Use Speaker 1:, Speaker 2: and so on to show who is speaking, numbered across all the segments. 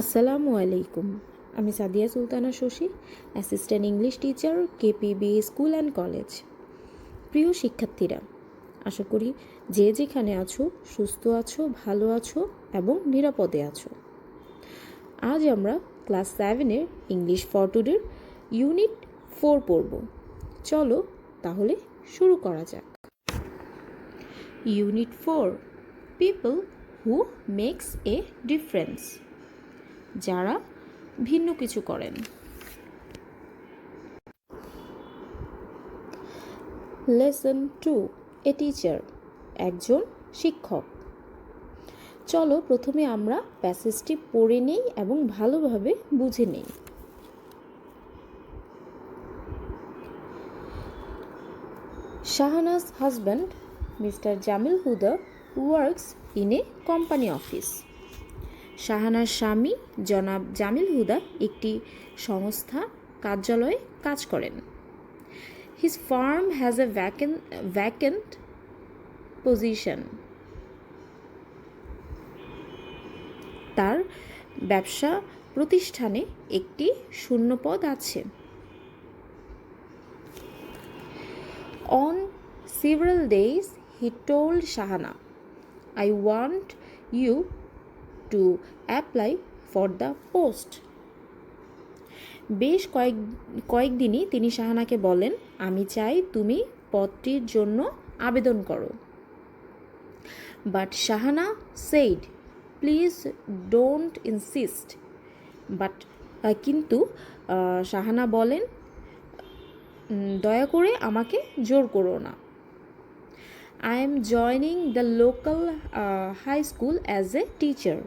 Speaker 1: আসসালামু আলাইকুম। আমি Sadia Sultana Shashi, assistant English teacher, KPB school and college. প্রিয় শিক্ষার্থীরা, আশা করি যে যেখানে আছো সুস্থ আছো, ভালো আছো এবং নিরাপদে আছো। আজ আমরা ক্লাস 7-এর ইংলিশ ফর টুডের ইউনিট 4 পড়ব। চলো তাহলে শুরু করা যাক। Unit 4, people who makes a difference, যারা ভিন্ন কিছু করেন। লেসন 2, এ টিচার, একজন শিক্ষক। চলো প্রথমে আমরা প্যাসেজটি পড়ে নেই এবং ভালোভাবে বুঝে নেই। শাহানা's husband, Mr. Jamil Huda, works in a company office. শাহানার স্বামী জনাব জামিল হুদা একটি সংস্থা কার্যালয়ে কাজ করেন। His firm has a vacant position. তার ব্যবসা প্রতিষ্ঠানে একটি শূন্যপদ আছে। On several days he told Shahana, I want you to apply for the post. বেশ কয়েকদিনই তিনি শাহানাকে বলেন, আমি চাই তুমি পদটির জন্য আবেদন করো। But Shahana said, please don't insist. কিন্তু শাহানা বলেন, দয়া করে আমাকে জোর করো না। I am joining the local high school as a teacher.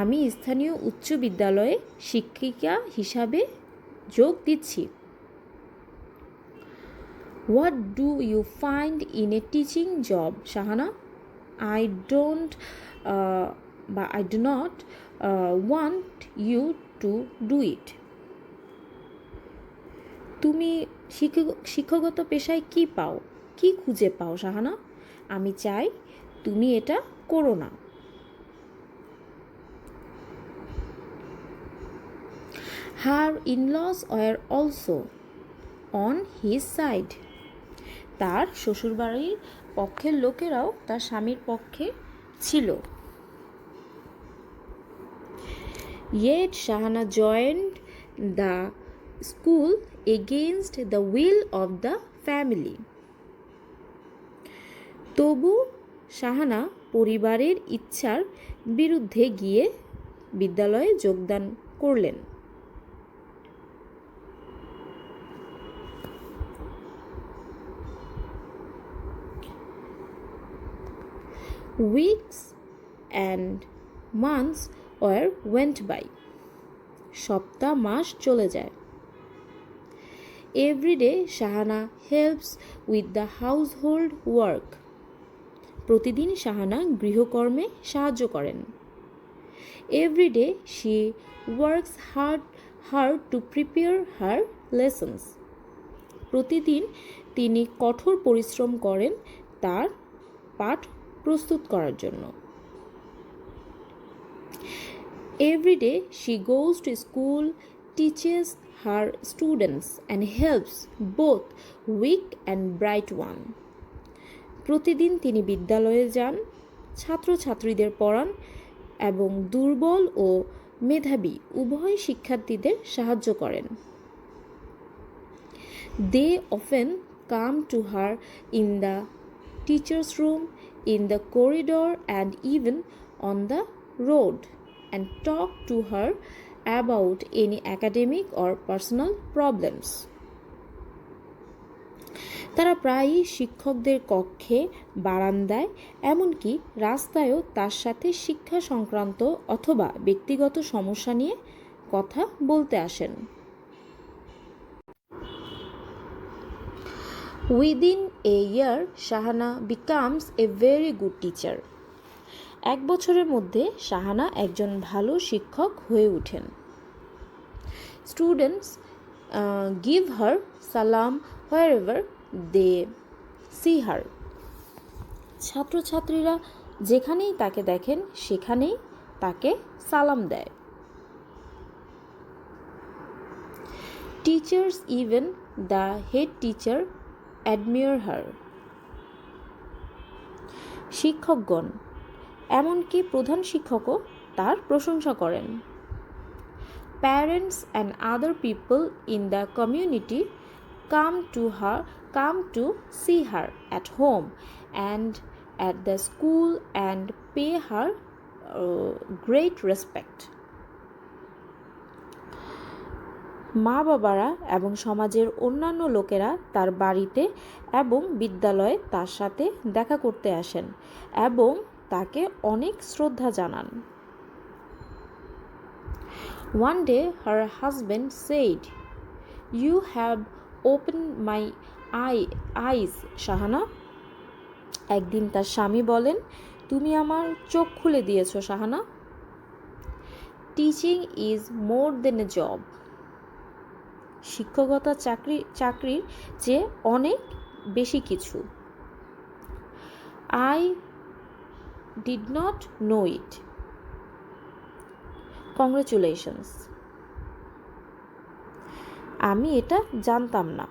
Speaker 1: আমি স্থানীয় উচ্চ বিদ্যালয়ে শিক্ষিকা হিসাবে যোগ দিচ্ছি। What do you find in a teaching job, Shahana? I do not want you to do it. তুমি শিক্ষকগত পেশায় কি খুঁজে পাও শাহানা? আমি চাই তুমি এটা করো না। Her in-laws were also on his side. তার শ্বশুরবাড়ির পক্ষের লোকেরাও তার স্বামীর পক্ষে ছিল। Yet Shahana joined the school against the will of the family. তবু শাহানা পরিবারের ইচ্ছার বিরুদ্ধে গিয়ে বিদ্যালয়ে যোগদান করলেন। Weeks and months went by. সপ্তাহ মাস চলে যায়। Every day Shahana helps with the household work. প্রতিদিন শাহানা গৃহকর্মে সাহায্য করেন। Every day she works hard to prepare her lessons. প্রতিদিন তিনি কঠোর পরিশ্রম করেন তার পাঠ প্রস্তুত করার জন্য। Every day she goes to school, teaches her students and helps both weak and bright one. প্রতিদিন তিনি বিদ্যালয়ে যান, ছাত্রছাত্রীদের পড়ান এবং দুর্বল ও মেধাবী উভয় শিক্ষার্থীদের সাহায্য করেন। They often come to her in the teacher's room, in the corridor and even on the road and talk to her about any academic or personal problems. তারা প্রায়ই শিক্ষকদের কক্ষে, বারান্দায়, এমনকি রাস্তায়ও তার সাথে শিক্ষা সংক্রান্ত অথবা ব্যক্তিগত সমস্যা নিয়ে কথা বলতে আসেন। Within a year, Shahana becomes a very good teacher. 1 বছরের মধ্যে শাহানা একজন ভালো শিক্ষক হয়ে ওঠেন। Students give her salam wherever they see her. ছাত্রছাত্রীরা যেখানেই তাকে দেখেন সেখানেই তাকে সালাম দেয়। Teachers even the head teacher admire her. শিক্ষকগণ, এমনকি প্রধান শিক্ষকও তার প্রশংসা করেন। Parents and other people in the community come to see her at home and at the school and pay her great respect. মা বাবারা এবং সমাজের অন্যান্য লোকেরা তার বাড়িতে এবং বিদ্যালয়ে তার সাথে দেখা করতে আসেন এবং তাকে অনেক শ্রদ্ধা জানান। One day her husband said, "You have opened my eyes, Shahana." একদিন তার স্বামী বলেন, তুমি আমার চোখ খুলে দিয়েছো Shahana. Teaching is more than a job. শিক্ষকতা চাকরির চেয়ে অনেক বেশি কিছু। I did not know it. Congratulations. আমি এটা জানতাম না,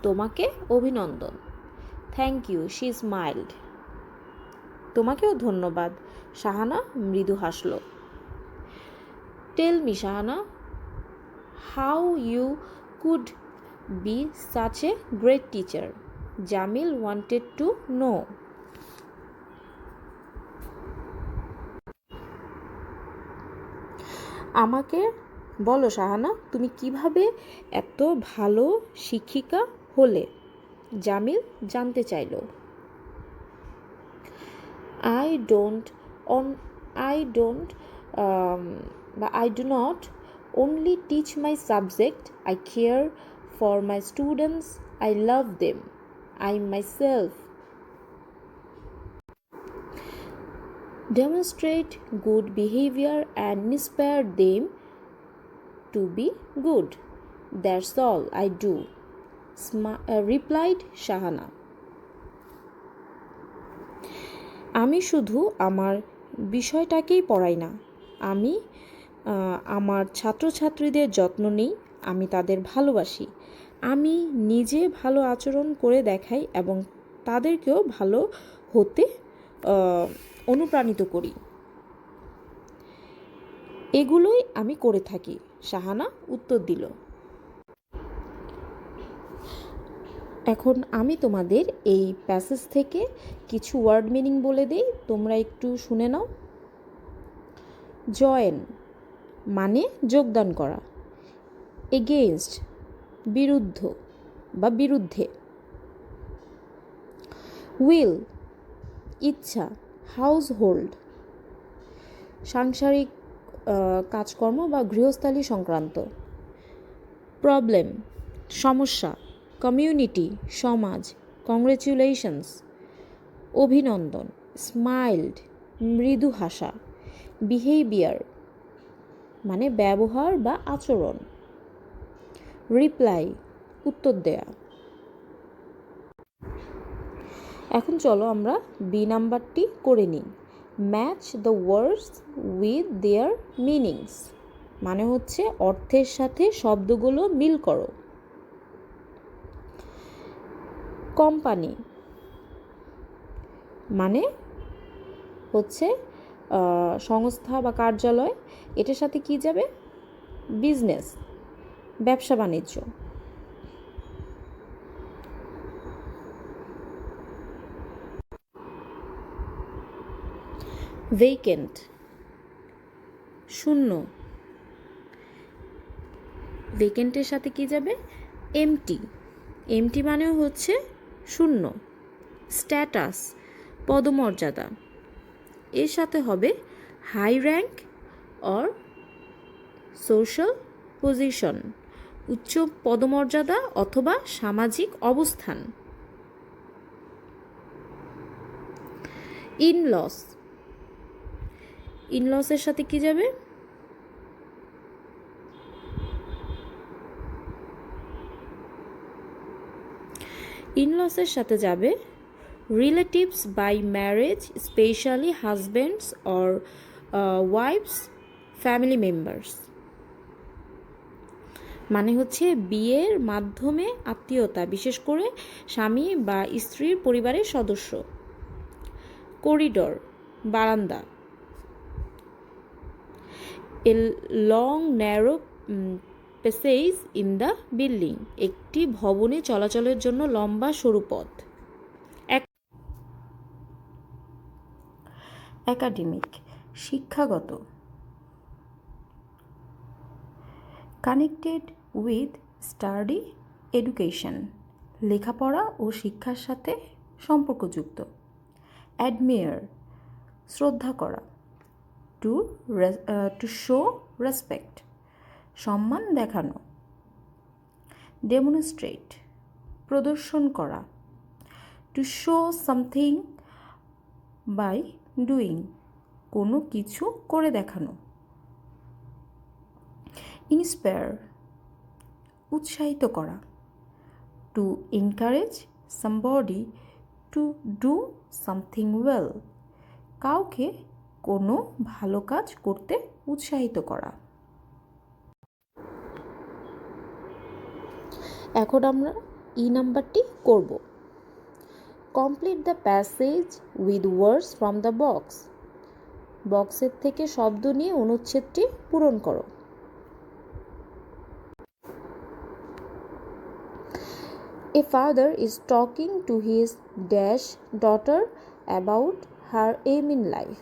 Speaker 1: তোমাকে অভিনন্দন। Thank you, she smiled. তোমাকেও ধন্যবাদ, শাহানা মৃদু হাসল। Tell me, Shahana, how you could be such a great teacher? Jamil wanted to know. আমাকে বলো শাহানা, তুমি কিভাবে এত ভালো শিক্ষিকা হলে? জামিল জানতে চাইল। I do not only teach my subject, I care for my students, I love them, I myself demonstrate good behavior and inspire them to be good. That's all I do, replied Shahana. আমি শুধু আমার বিষয়টাকেই পড়াই না, আমি আমার ছাত্রছাত্রীদের যত্ন নিই, আমি তাদের ভালোবাসি, আমি নিজে ভালো আচরণ করে দেখাই এবং তাদেরকেও ভালো হতে অনুপ্রাণিত করি। এগুলোই আমি করে থাকি, শাহানা উত্তর দিল। এখন আমি তোমাদের এই প্যাসেজ থেকে কিছু ওয়ার্ড মিনিং বলে দেই, তোমরা একটু শুনে নাও। জয়েন মানে যোগদান করা, এগেইনস্ট বিরুদ্ধ বা বিরুদ্ধে, উইল ইচ্ছা, হাউসহোল্ড সাংসারিক কাজকর্ম বা গৃহস্থালী সংক্রান্ত, প্রবলেম সমস্যা, কমিউনিটি সমাজ, কংগ্রেচুলেশনস অভিনন্দন, স্মাইলড মৃদু হাসা, বিহেভিয়ার মানে ব্যবহার বা আচরণ, রিপ্লাই উত্তর দেয়া। এখন চলো আমরা বি নাম্বারটি করে নিই। Match the words with their meanings মানে হচ্ছে অর্থের সাথে শব্দগুলো মিল করো। কোম্পানি মানে হচ্ছে সংস্থা বা কার্যালয়, এটার সাথে কি যাবে? বিজনেস ব্যবসা বাণিজ্য। ভেকেন্ট শূন্য, ভেকেন্টের সাথে কি যাবে? এমটি, এমটি মানে হচ্ছে শূন্য। স্ট্যাটাস পদমর্যাদা, এর সাথে হবে high rank or social position উচ্চ পদমর্যাদা অথবা সামাজিক অবস্থান। ইনলস, ইনলসের সাথে কি যাবে? ইনলসের সাথে যাবে relatives by marriage, specially husbands or wives family members. মানে হচ্ছে বিয়ের মাধ্যমে আত্মীয়তা, বিশেষ করে স্বামী বা স্ত্রীর পরিবারের সদস্য। করিডোর, বারান্দা। A long narrow passage in the building, একটি ভবনে চলাচলের জন্য লম্বা সরু পথ। একাডেমিক, শিক্ষাগত। কানেক্টেড উইথ স্টাডি এডুকেশন, লেখাপড়া ও শিক্ষার সাথে সম্পর্কযুক্ত। অ্যাডমিয়ার, শ্রদ্ধা করা। টু শো রেসপেক্ট, সম্মান দেখানো। ডেমনস্ট্রেট, প্রদর্শন করা। To show something by doing, কোনো কিছু করে দেখানো। ইন্সপায়ার, উৎসাহিত করা। To encourage somebody to do something well, কাউকে কোনো ভালো কাজ করতে উৎসাহিত করা। এখন আমরা নাম্বারটি করব। Complete the passage with words from the box, বক্সের থেকে শব্দ নিয়ে অনুচ্ছেদটি পূরণ করো। A father is talking to his dash daughter about her aim in life.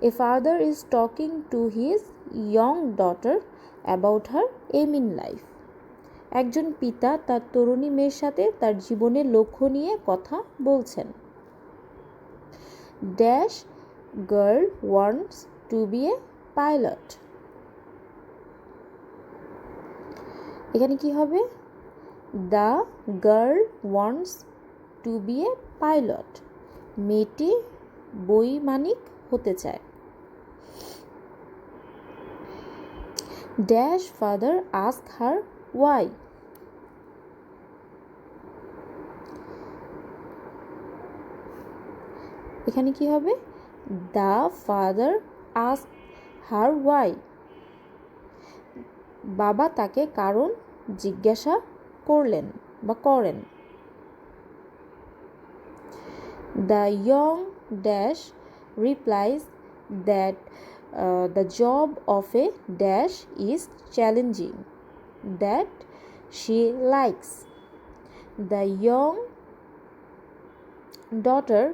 Speaker 1: A father is talking to his young daughter about her aim in life. একজন পিতা তার তরুণী মেয়ের সাথে তার জীবনের লক্ষ্য নিয়ে কথা বলছেন। Dash girl wants to be a pilot. এখানে কি হবে? The girl wants to be a pilot, মেয়েটি বৈমানিক হতে চায়। Dash father ask her why. এখানে কি হবে? The father ask her why, বাবা তাকে কারণ জিজ্ঞাসা করলেন বা করেন। The young dash replies that the job of a dash is challenging that she likes. The young daughter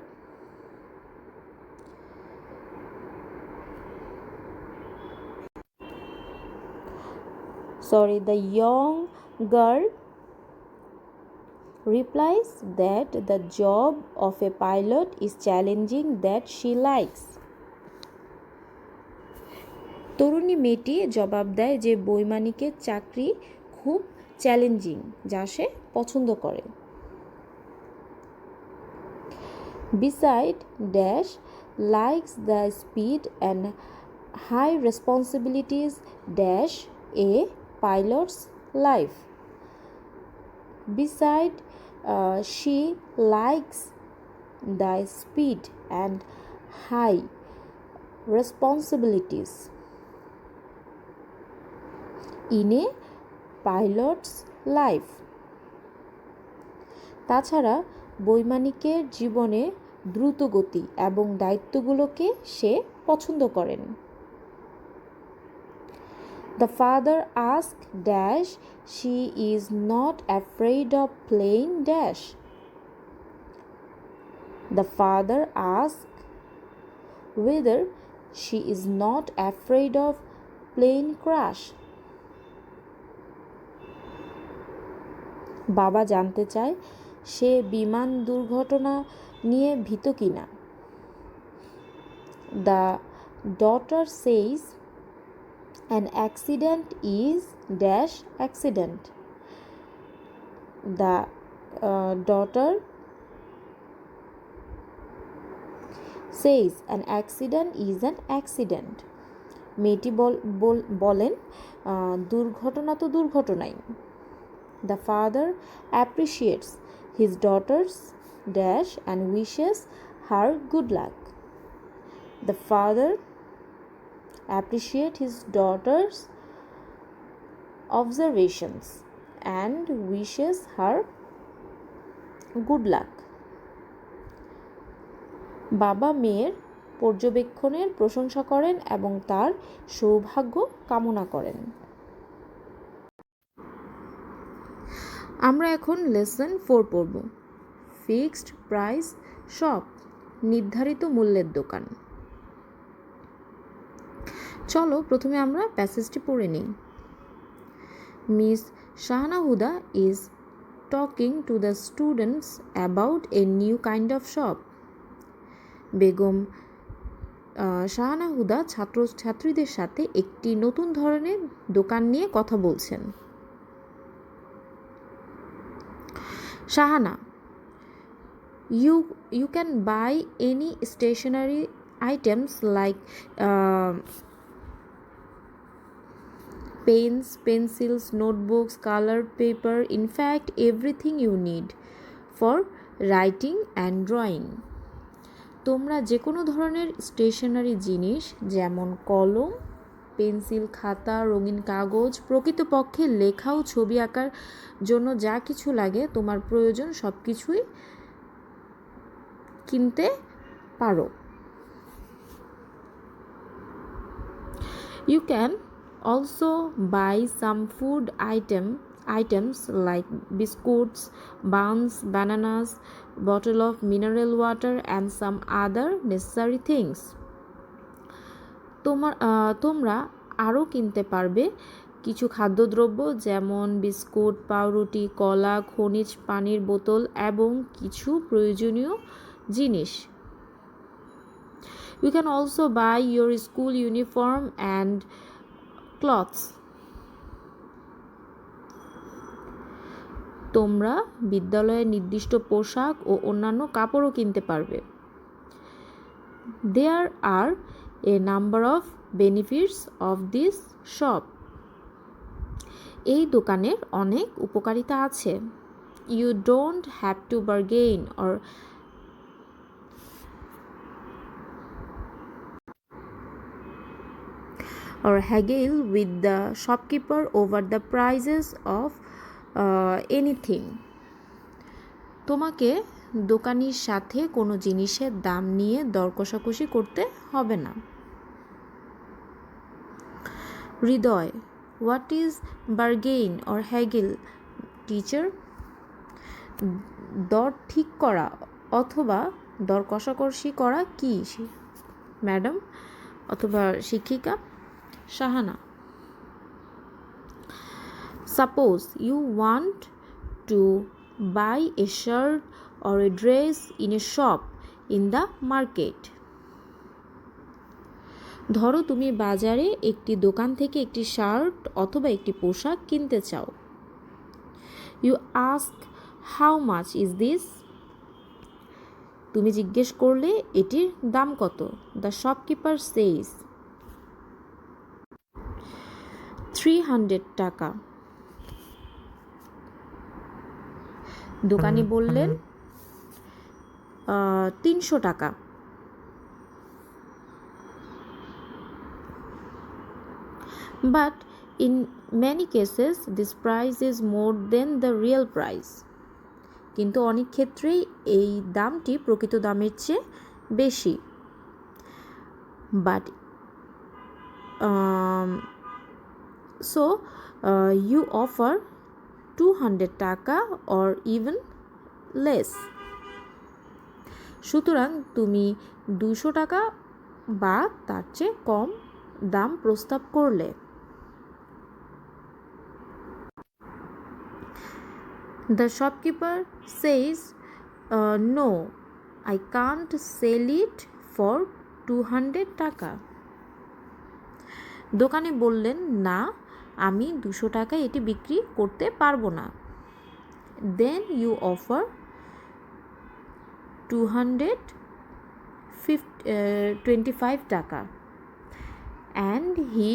Speaker 1: the young girl replies that the job of a pilot is challenging that she likes. তরুণী মেয়েটি জবাব দেয় যে বৈমানিকের চাকরি খুব challenging, যা সে পছন্দ করে। Beside dash likes the speed and high responsibilities dash a pilot's life. Beside she likes the speed and high responsibilities in a pilot's life. তাছাড়া বৈমানিকের জীবনে দ্রুত গতি এবং দায়িত্বগুলোকে সে পছন্দ করেন। The father asked dash she is not afraid of playing dash. The father asked whether she is not afraid of plane crash. বাবা জানতে চায় সে বিমান দুর্ঘটনা নিয়ে ভীত কিনা। The daughter says an accident is dash accident. The daughter says an accident is an accident. মেয়েটি বলেন দুর্ঘটনা তো দুর্ঘটনাই। The father appreciates his daughter's dash and wishes her good luck. The father appreciate his daughter's observations and wishes her good luck. বাবা মেয়ের পর্যবেক্ষণের প্রশংসা করেন এবং তার সৌভাগ্য কামনা করেন। আমরা এখন লেসন 4 পড়ব। ফিক্সড প্রাইস শপ, নির্ধারিত মূল্যের দোকান। চলো প্রথমে আমরা প্যাসেজটি পড়ে নিই। Miss Shahana Huda is talking to the students about a new kind of shop. Begum Shahana Huda ছাত্রছাত্রীদের সাথে একটি নতুন ধরনের দোকান নিয়ে কথা বলছেন। Shahana, you can buy any stationery items like pens, pencils, notebooks, colored paper, in fact everything you need for writing and drawing. তোমরা যে কোনো ধরনের স্টেশনারি জিনিস যেমন কলম, পেন্সিল, খাতা, রঙিন কাগজ, প্রকৃতপক্ষে লেখা ও ছবি আঁকার জন্য যা কিছু লাগে তোমার প্রয়োজন সব কিছুই কিনতে পারো। You can also buy some food items like biscuits, buns, bananas, bottle of mineral water and some other necessary things. তোমরা আরও কিনতে পারবে কিছু খাদ্যদ্রব্য যেমন বিস্কুট, পাউরুটি, কলা, খনিজ পানির বোতল এবং কিছু প্রয়োজনীয় জিনিস। You can also buy your school uniform and clothes. তোমরা বিদ্যালয়ের নির্দিষ্ট পোশাক ও অন্যান্য কাপড়ও কিনতে পারবে। There are a number of benefits of this shop. এই দোকানের অনেক উপকারিতা আছে। You don't have to bargain or haggle with the shopkeeper over the prices of anything. তোমাকে দোকানির সাথে কোনো জিনিসের দাম নিয়ে দর কষাকষি করতে হবে না। হৃদয়, what is bargain or haggle, teacher? দর ঠিক করা অথবা দর কষাকষি করা কি ম্যাডাম অথবা শিক্ষিকা? Shahana, suppose you want to buy a shirt or a dress in a shop in the market. ধরো তুমি বাজারে একটি দোকান থেকে একটি শার্ট অথবা একটি পোশাক কিনতে চাও। You ask how much is this? তুমি জিজ্ঞেস করলে এটির দাম কত? The shopkeeper says 300 টাকা। দোকানি বললেন 300 টাকা। But in many cases this price is more than the real price. কিন্তু অনেক ক্ষেত্রেই এই দামটি প্রকৃত দামের চেয়ে বেশি। But you offer 200 টাকা or even less. সুতরাং তুমি 200 টাকা বা তার চেয়ে কম দাম প্রস্তাব করলে। The shopkeeper says, no, I can't sell it for 200 টাকা। দোকানি বললেন না, আমি 200 টাকায় এটি বিক্রি করতে পারবো না। Then you offer 225 টাকা and he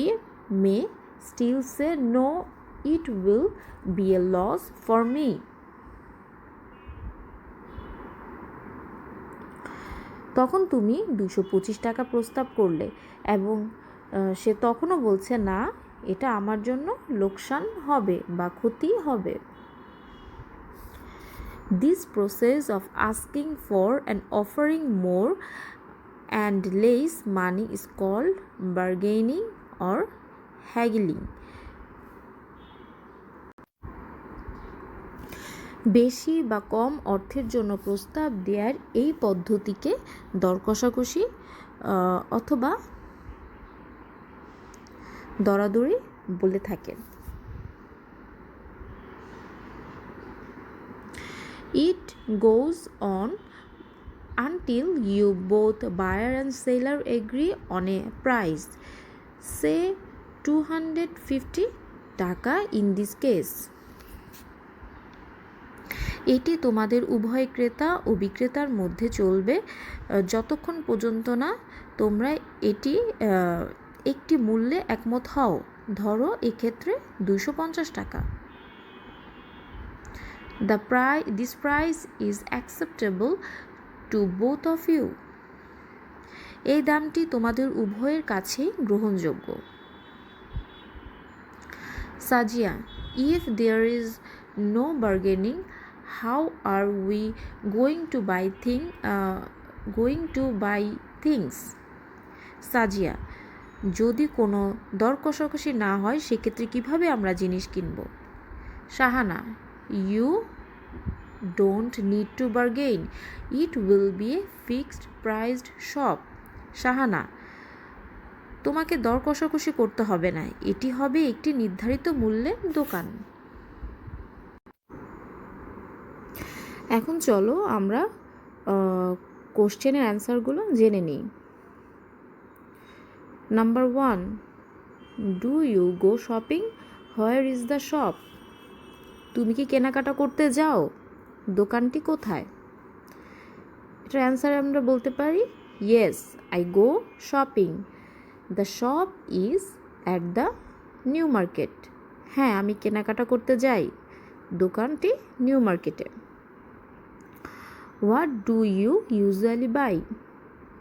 Speaker 1: may still say no, it will be a loss for me. তখন তুমি 225 টাকা প্রস্তাব করলে এবং সে তখনও বলছে না, এটা আমার জন্য লোকসান হবে বা ক্ষতি হবে। This process of asking for and offering more and less money is called bargaining or haggling. বেশি বা কম অর্থের জন্য প্রস্তাব দেওয়ার এই পদ্ধতিকে দর কষাকষি অথবা দরাদরি বলে থাকেন। It goes on until you both buyer and seller agree on a price, say 250 টাকা in this case. এটি তোমাদের উভয় ক্রেতা ও বিক্রেতার মধ্যে চলবে যতক্ষণ পর্যন্ত না তোমরা এটি একটি মূল্যে একমত হও। ধরো এক্ষেত্রে 250 টাকা। This price is acceptable to both of you. এই দামটি তোমাদের উভয়ের কাছেই গ্রহণযোগ্য। সাজিয়া, if there is no bargaining, how are we going to buy things? সাজিয়া, যদি কোনো দর কষাকষি না হয় সেক্ষেত্রে কিভাবে আমরা জিনিস কিনব? Shahana, you don't need to bargain. It will be a fixed priced shop. Shahana, তোমাকে দর কষাকষি করতে হবে না, এটি হবে একটি নির্ধারিত মূল্যের দোকান। এখন চলো আমরা কোশ্চেনের অ্যান্সারগুলো জেনে নিই। Number 1, do you go shopping? Where is the shop? তুমি কি কেনাকাটা করতে যাও? দোকানটি কোথায়? এটার অ্যান্সার আমরা বলতে পারি yes, I go shopping. The shop is at the new market. হ্যাঁ, আমি কেনাকাটা করতে যাই, দোকানটি নিউ মার্কেটে। What do you usually buy?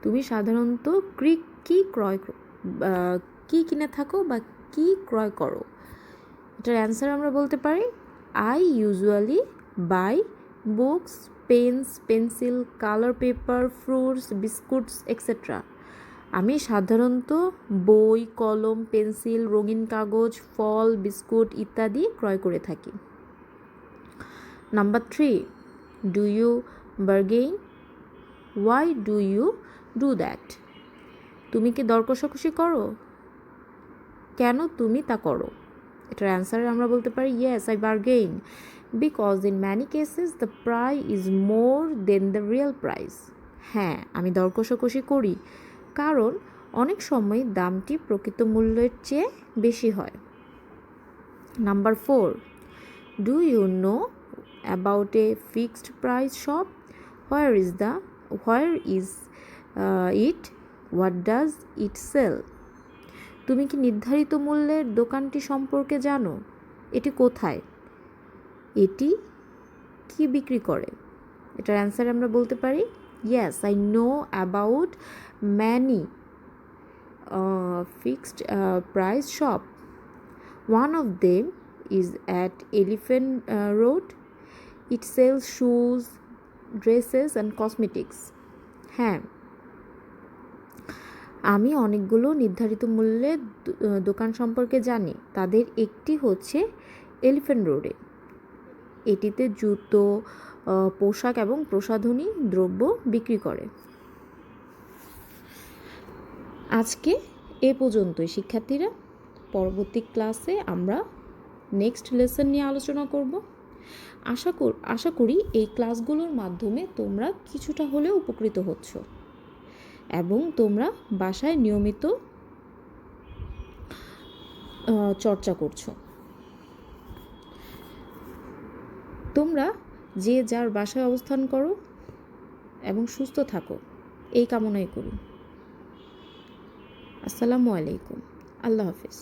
Speaker 1: তুমি সাধারণত কি কিনে থাকো বা কি ক্রয় করো? এটার অ্যান্সার আমরা বলতে পারি I usually buy books, pens, pencil, colour paper, fruits, biscuits etcetera. আমি সাধারণত বই, কলম, পেন্সিল, রঙিন কাগজ, ফল, বিস্কুট ইত্যাদি ক্রয় করে থাকি। Number 3, do you bargain? Why do you do that? তুমি কি দর কষাকষি করো? কেন তুমি তা করো? এটার অ্যান্সার আমরা বলতে পারি yes, I bargain because in many cases the price is more than the real price. হ্যাঁ, আমি দর কষাকষি করি কারণ অনেক সময় দামটি প্রকৃত মূল্যের চেয়ে বেশি হয়। Number 4, do you know about a fixed price shop? Where is it? What does it sell? তুমি কি নির্ধারিত মূল্যের দোকানটি সম্পর্কে জানো? এটি কোথায়? এটি কি বিক্রি করে? এটার অ্যান্সার আমরা বলতে পারি yes, I know about many fixed price shop. One of them is at Elephant Road. It sells shoes, dresses and cosmetics. হ্যাঁ, আমি অনেকগুলো নির্ধারিত মূল্যের দোকান সম্পর্কে জানি। তাদের একটি হচ্ছে এলিফ্যান্ট রোডে। এটিতে জুতো, পোশাক এবং প্রসাধনী দ্রব্য বিক্রি করে। আজকে এ পর্যন্তই শিক্ষার্থীরা। পরবর্তী ক্লাসে আমরা নেক্সট লেসন নিয়ে আলোচনা করব। আশা করি এই ক্লাসগুলোর মাধ্যমে তোমরা কিছুটা হলেও উপকৃত হচ্ছ এবং তোমরা বাসায় নিয়মিত চর্চা করছো। তোমরা যে যার বাসায় অবস্থান করো এবং সুস্থ থাকো, এই কামনাই করি। আসসালামু আলাইকুম। আল্লাহ হাফেজ।